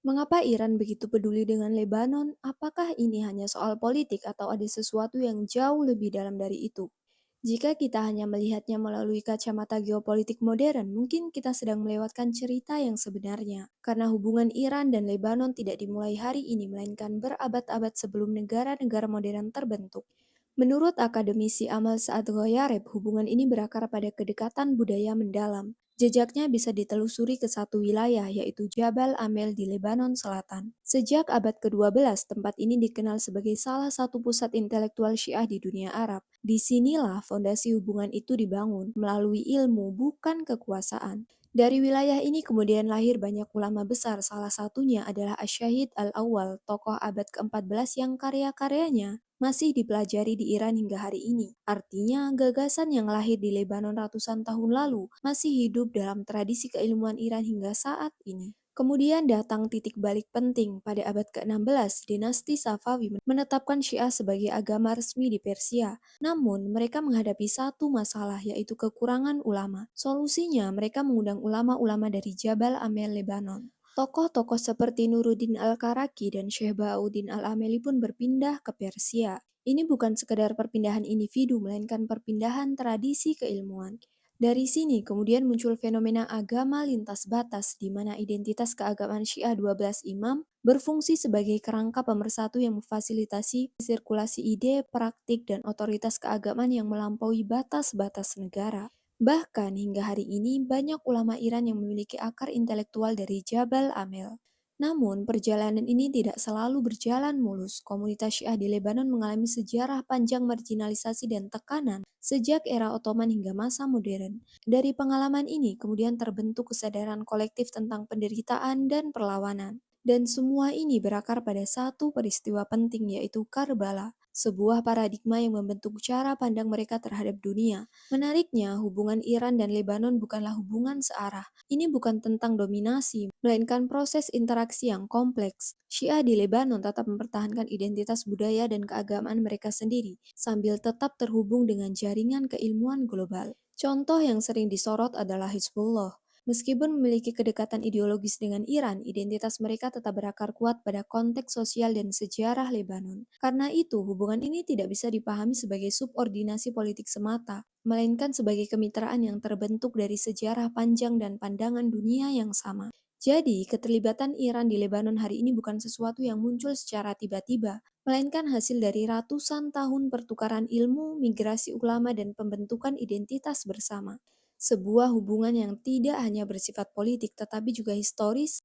Mengapa Iran begitu peduli dengan Lebanon? Apakah ini hanya soal politik atau ada sesuatu yang jauh lebih dalam dari itu? Jika kita hanya melihatnya melalui kacamata geopolitik modern, mungkin kita sedang melewatkan cerita yang sebenarnya. Karena hubungan Iran dan Lebanon tidak dimulai hari ini, melainkan berabad-abad sebelum negara-negara modern terbentuk. Menurut akademisi Amal Saad Ghoyareb, hubungan ini berakar pada kedekatan budaya mendalam. Jejaknya bisa ditelusuri ke satu wilayah, yaitu Jabal Amel di Lebanon Selatan. Sejak abad ke-12, tempat ini dikenal sebagai salah satu pusat intelektual Syiah di dunia Arab. Disinilah fondasi hubungan itu dibangun, melalui ilmu, bukan kekuasaan. Dari wilayah ini kemudian lahir banyak ulama besar, salah satunya adalah Asyahid Al-Awwal, tokoh abad ke-14 yang karya-karyanya masih dipelajari di Iran hingga hari ini. Artinya, gagasan yang lahir di Lebanon ratusan tahun lalu masih hidup dalam tradisi keilmuan Iran hingga saat ini. Kemudian datang titik balik penting pada abad ke-16, dinasti Safawi menetapkan Syiah sebagai agama resmi di Persia. Namun, mereka menghadapi satu masalah, yaitu kekurangan ulama. Solusinya, mereka mengundang ulama-ulama dari Jabal Amel, Lebanon. Tokoh-tokoh seperti Nuruddin Al-Karaki dan Syekh Bahauddin Al-Ameli pun berpindah ke Persia. Ini bukan sekedar perpindahan individu, melainkan perpindahan tradisi keilmuan. Dari sini kemudian muncul fenomena agama lintas batas, di mana identitas keagamaan Syiah 12 imam berfungsi sebagai kerangka pemersatu yang memfasilitasi sirkulasi ide, praktik, dan otoritas keagamaan yang melampaui batas-batas negara. Bahkan hingga hari ini banyak ulama Iran yang memiliki akar intelektual dari Jabal Amel. Namun perjalanan ini tidak selalu berjalan mulus. Komunitas Syiah di Lebanon mengalami sejarah panjang marginalisasi dan tekanan sejak era Ottoman hingga masa modern. Dari pengalaman ini kemudian terbentuk kesadaran kolektif tentang penderitaan dan perlawanan. Dan semua ini berakar pada satu peristiwa penting, yaitu Karbala, sebuah paradigma yang membentuk cara pandang mereka terhadap dunia. Menariknya, hubungan Iran dan Lebanon bukanlah hubungan searah. Ini bukan tentang dominasi, melainkan proses interaksi yang kompleks. Syiah di Lebanon tetap mempertahankan identitas budaya dan keagamaan mereka sendiri, sambil tetap terhubung dengan jaringan keilmuan global. Contoh yang sering disorot adalah Hizbullah. Meskipun memiliki kedekatan ideologis dengan Iran, identitas mereka tetap berakar kuat pada konteks sosial dan sejarah Lebanon. Karena itu, hubungan ini tidak bisa dipahami sebagai subordinasi politik semata, melainkan sebagai kemitraan yang terbentuk dari sejarah panjang dan pandangan dunia yang sama. Jadi, keterlibatan Iran di Lebanon hari ini bukan sesuatu yang muncul secara tiba-tiba, melainkan hasil dari ratusan tahun pertukaran ilmu, migrasi ulama, dan pembentukan identitas bersama. Sebuah hubungan yang tidak hanya bersifat politik tetapi juga historis,